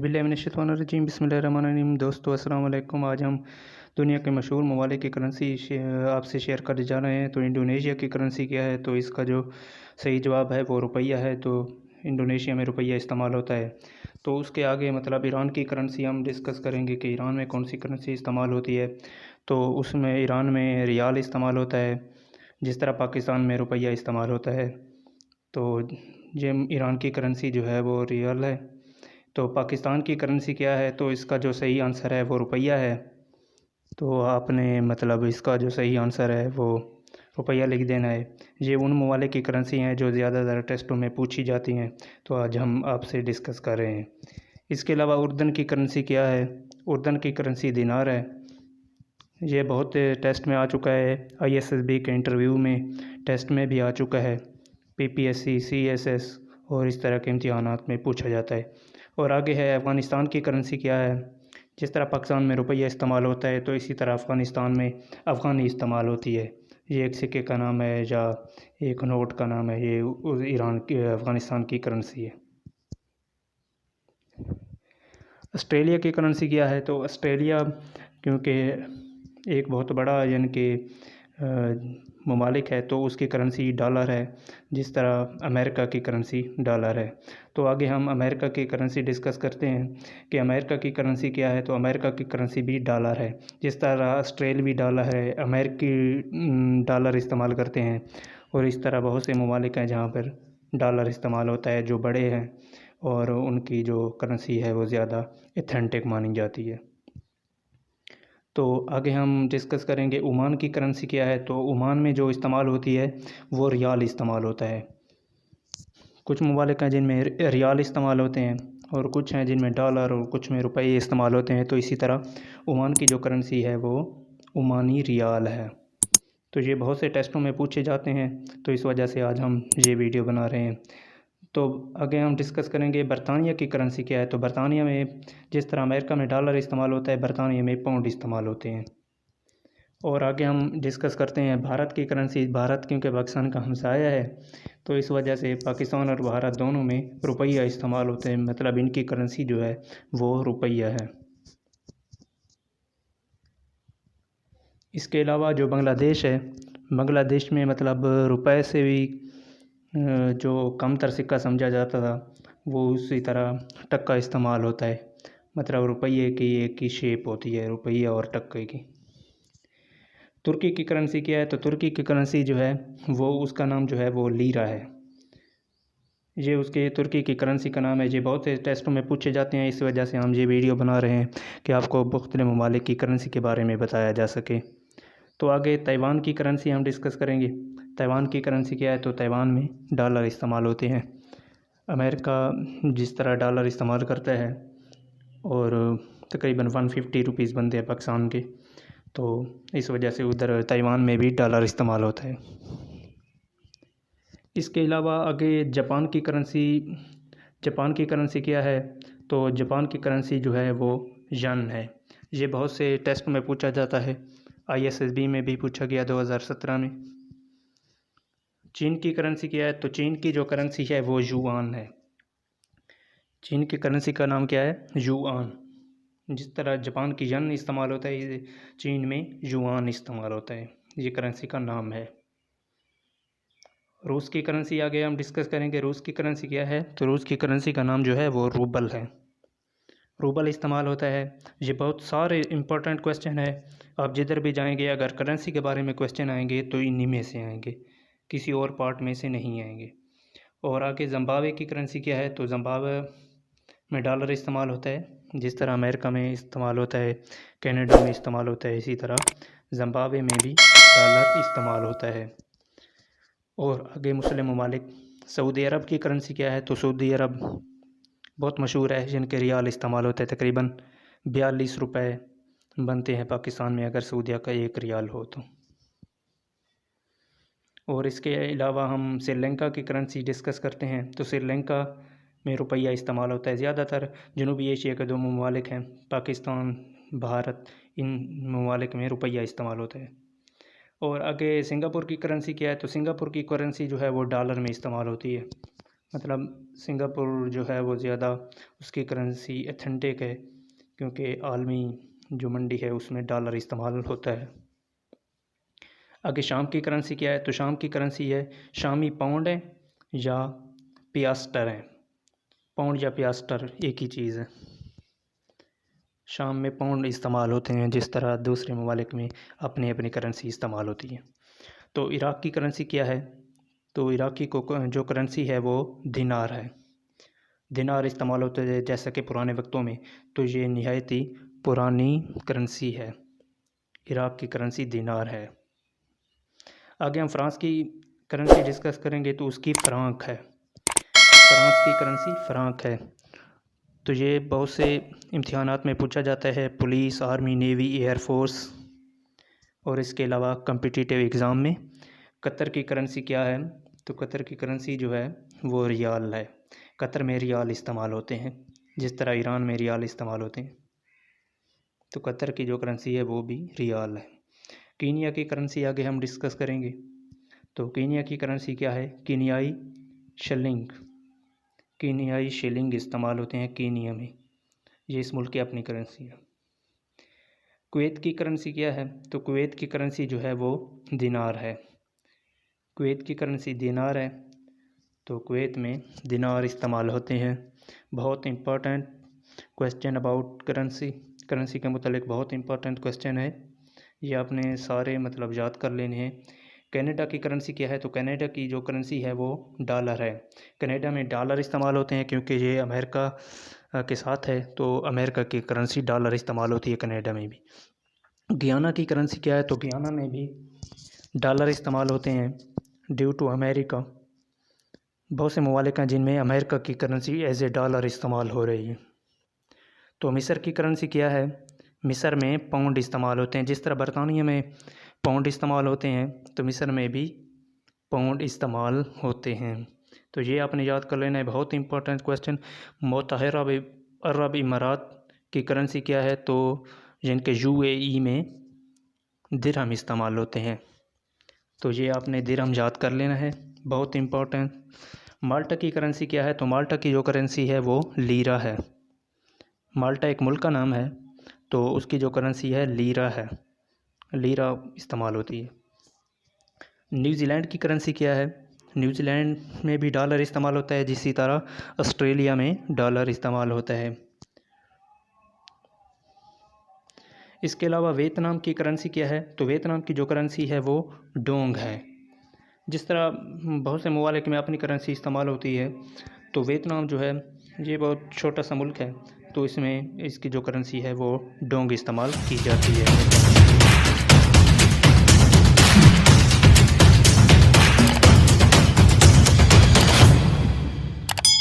औज़ुबिल्लाहिमिनश्शैतानिर्रजीम बिस्मिल्लाहिर्रहमानिर्रहीम। दोस्तों अस्सलाम वालेकुम। आज हम दुनिया के मशहूर ममालिक की करेंसी आपसे शेयर करने जा रहे हैं। तो इंडोनेशिया की करेंसी क्या है, तो इसका जो सही जवाब है वो रुपया है। तो इंडोनेशिया में रुपया इस्तेमाल होता है। तो उसके आगे मतलब ईरान की करेंसी हम डिस्कस करेंगे कि ईरान में कौन सी करेंसी इस्तेमाल होती है। तो उसमें ईरान में रियाल इस्तेमाल होता है, जिस तरह पाकिस्तान में रुपया इस्तेमाल होता है। तो ये ईरान की करेंसी जो है वो रियल है। तो पाकिस्तान की करेंसी क्या है, तो इसका जो सही आंसर है वो रुपया है। तो आपने मतलब इसका जो सही आंसर है वो रुपया लिख देना है। ये उन ममालिक की करेंसी हैं जो ज़्यादातर टेस्टों में पूछी जाती हैं, तो आज हम आपसे डिस्कस कर रहे हैं। इसके अलावा उर्दन की करेंसी क्या है, उर्दन की करेंसी दिनार है। ये बहुत टेस्ट में आ चुका है, ISSB के इंटरव्यू में टेस्ट में भी आ चुका है, PPSC CSS और इस तरह के इम्तिहानात में पूछा जाता है। और आगे है अफ़गानिस्तान की करेंसी क्या है। जिस तरह पाकिस्तान में रुपया इस्तेमाल होता है, तो इसी तरह अफ़गानिस्तान में अफ़गानी इस्तेमाल होती है। ये एक सिक्के का नाम है या एक नोट का नाम है, ये ईरान की अफ़गानिस्तान की करेंसी है। ऑस्ट्रेलिया की करेंसी क्या है, तो ऑस्ट्रेलिया क्योंकि एक बहुत बड़ा यानी कि ममालिक है, तो उसकी करेंसी डॉलर है, जिस तरह अमेरिका की करेंसी डॉलर है। तो आगे हम अमेरिका की करेंसी डिस्कस करते हैं कि अमेरिका की करेंसी क्या है। तो अमेरिका की करेंसी भी डॉलर है, जिस तरह ऑस्ट्रेलियावी डॉलर है, अमेरिकी डॉलर इस्तेमाल करते हैं। और इस तरह बहुत से ममालिक हैं जहाँ पर डॉलर इस्तेमाल होता है, जो बड़े हैं और उनकी जो करेंसी है वो ज़्यादा एथेंटिक मानी जाती है। तो आगे हम डिस्कस करेंगे ओमान की करेंसी क्या है। तो ओमान में जो इस्तेमाल होती है वो रियाल इस्तेमाल होता है। कुछ ममालिक हैं जिनमें रियाल इस्तेमाल होते हैं और कुछ हैं जिनमें डॉलर और कुछ में रुपये इस्तेमाल होते हैं। तो इसी तरह ओमान की जो करेंसी है वो ओमानी रियाल है। तो ये बहुत से टेस्टों में पूछे जाते हैं, तो इस वजह से आज हम ये वीडियो बना रहे हैं। तो आगे हम डिस्कस करेंगे बरतानिया की करेंसी क्या है। तो बरतानिया में जिस तरह अमेरिका में डॉलर इस्तेमाल होता है, बरतानिया में पाउंड इस्तेमाल होते हैं। और आगे हम डिस्कस करते हैं भारत की करेंसी। भारत क्योंकि पाकिस्तान का हमसाया है, तो इस वजह से पाकिस्तान और भारत दोनों में रुपया इस्तेमाल होते हैं, मतलब इनकी करेंसी जो है वो रुपया है। इसके अलावा जो बांग्लादेश है, बांग्लादेश में मतलब रुपए से भी जो कम तर सिक्का समझा जाता था, वो उसी तरह टक्का इस्तेमाल होता है। मतलब रुपये की एक ही शेप होती है, रुपया और टक्के की। तुर्की की करेंसी क्या है। तो तुर्की की करेंसी जो है वो उसका नाम जो है वो लीरा है। ये उसके तुर्की की करेंसी का नाम है। ये बहुत से टेस्टों में पूछे जाते हैं, इस वजह से हम ये वीडियो बना रहे हैं कि आपको मुख्तलिफ ममालिक की करेंसी के बारे में बताया जा सके। तो आगे ताइवान की करेंसी हम डिस्कस करेंगे। ताइवान की करेंसी क्या है। तो ताइवान में डॉलर इस्तेमाल होते हैं। अमेरिका जिस तरह डॉलर इस्तेमाल करता है और तकरीबन 150 रुपीज़ बनते हैं पाकिस्तान के, तो इस वजह से उधर ताइवान में भी डॉलर इस्तेमाल होता है। इसके अलावा आगे जापान की करेंसी क्या है। तो जापान की करेंसी जो है वो यन है। ये बहुत से टेस्ट में पूछा जाता है, ISSB में भी पूछा गया 2017 में। चीन की करेंसी क्या है। तो चीन की जो करेंसी है वो युआन है। चीन की करेंसी का नाम क्या है, युआन। जिस तरह जापान की यन इस्तेमाल होता है, चीन में युआन इस्तेमाल होता है। ये करेंसी का नाम है। रूस की करेंसी आगे हम डिस्कस करेंगे। रूस की करेंसी क्या है। तो रूस की करेंसी का नाम जो है वो रूबल है। रूबल इस्तेमाल होता है। ये बहुत सारे इंपॉर्टेंट क्वेश्चन है, आप जिधर भी जाएंगे अगर करेंसी के बारे में क्वेश्चन आएंगे तो इन्हीं में से आएंगे, किसी और पार्ट में से नहीं आएंगे। और आगे ज़िम्बाब्वे की करेंसी क्या है। तो ज़िम्बाब्वे में डॉलर इस्तेमाल होता है, जिस तरह अमेरिका में इस्तेमाल होता है, कनाडा में इस्तेमाल होता है, इसी तरह ज़िम्बाब्वे में भी डॉलर इस्तेमाल होता है। और आगे मुस्लिम ममालिक, सऊदी अरब की करेंसी क्या है। तो सऊदी अरब बहुत मशहूर है, जिनके रियाल इस्तेमाल होते हैं। तकरीबन 42 रुपये बनते हैं पाकिस्तान में अगर सऊदीया का एक रियाल हो तो। और इसके अलावा हम श्रीलंका की करेंसी डिस्कस करते हैं। तो श्रीलंका में रुपया इस्तेमाल होता है। ज़्यादातर जनूबी एशिया के दो ममालिक हैं, पाकिस्तान भारत, इन ममालिक में रुपया इस्तेमाल होता है। और आगे सिंगापुर की करेंसी क्या है। तो सिंगापुर की करेंसी जो है वो डॉलर में इस्तेमाल होती है। मतलब सिंगापुर जो है वो ज़्यादा उसकी करेंसी एथेंटिक है, क्योंकि आलमी जो मंडी है उसमें डॉलर इस्तेमाल होता है। आगे शाम की करेंसी क्या है, तो शाम की करेंसी है शामी पाउंड है या पियास्टर है। पाउंड या पियास्टर एक ही चीज़ है। शाम में पाउंड इस्तेमाल होते हैं, जिस तरह दूसरे ममालिक में अपनी अपनी करेंसी इस्तेमाल होती है। तो इराक़ की करेंसी क्या है, तो इराक़ी को जो करेंसी है वो दिनार है। दिनार इस्तेमाल होते थे जैसा कि पुराने वक्तों में, तो ये निहायत ही पुरानी करेंसी है। इराक़ की करेंसी दिनार है। आगे हम फ्रांस की करेंसी डिस्कस करेंगे, तो उसकी फ्रांक है। फ्रांस की करेंसी फ्रांक है। तो ये बहुत से इम्तिहानात में पूछा जाता है, पुलिस, आर्मी, नेवी, एयरफोर्स और इसके अलावा कम्पिटिटिव एग्ज़ाम में। कतर की करेंसी क्या है, तो कतर की करेंसी जो है वो रियाल है। कतर में रियाल इस्तेमाल होते हैं, जिस तरह ईरान में रियाल इस्तेमाल होते हैं, तो कतर की जो करेंसी है वो भी रियाल है। कीनिया की करेंसी आगे हम डिस्कस करेंगे। तो कीनिया की करेंसी क्या है, कीनियाई शिलिंग। कीनियाई शिलिंग इस्तेमाल होते हैं कीनिया में, ये इस मुल्क की अपनी करेंसी है। कुवैत की करेंसी क्या है, तो कुवैत की करेंसी जो है वो दिनार है। कुवैत की करेंसी दिनार है, तो कुवैत में दिनार इस्तेमाल होते हैं। बहुत important question about currency, currency के मुतालिक बहुत इम्पोर्टेंट क्वेश्चन है, ये आपने सारे मतलब याद कर लेने हैं। कनाडा की करेंसी क्या है, तो कनाडा की जो करेंसी है वो डॉलर है। कनाडा में डॉलर इस्तेमाल होते हैं क्योंकि ये अमेरिका के साथ है, तो अमेरिका की करेंसी डॉलर इस्तेमाल होती है कनाडा में भी। गियाना की करेंसी क्या है, तो गियाना में भी डॉलर इस्तेमाल होते हैं ड्यू टू अमेरिका। बहुत से ममालिक हैं जिनमें अमेरिका की करेंसी एज ए डॉलर इस्तेमाल हो रही है। तो मिस्र की करेंसी क्या है, मिस्र में पाउंड इस्तेमाल होते हैं। जिस तरह बरतानिया में पाउंड इस्तेमाल होते हैं, तो मिस्र में भी पाउंड इस्तेमाल होते हैं। तो ये आपने याद कर लेना है, बहुत इंपॉर्टेंट क्वेश्चन। मुत्तहिदा अरब इमारात की करेंसी क्या है, तो जिनके UAE में दिरहम इस्तेमाल होते हैं, तो ये आपने दिरहम याद कर लेना है, बहुत इंपॉर्टेंट। माल्टा की करेंसी क्या है, तो माल्टा की जो करेंसी है वो लीरा है। माल्टा एक मुल्क का नाम है, तो उसकी जो करेंसी है लीरा है, लीरा इस्तेमाल होती है। न्यूजीलैंड की करेंसी क्या है, न्यूजीलैंड में भी डॉलर इस्तेमाल होता है, जिसी तरह ऑस्ट्रेलिया में डॉलर इस्तेमाल होता है। इसके अलावा वियतनाम की करेंसी क्या है, तो वियतनाम की जो करेंसी है वो डोंग है। जिस तरह बहुत से ममालिक में अपनी करेंसी इस्तेमाल होती है, तो वियतनाम जो है ये बहुत छोटा सा मुल्क है, तो इसमें इसकी जो करेंसी है वो डोंग इस्तेमाल की जाती है।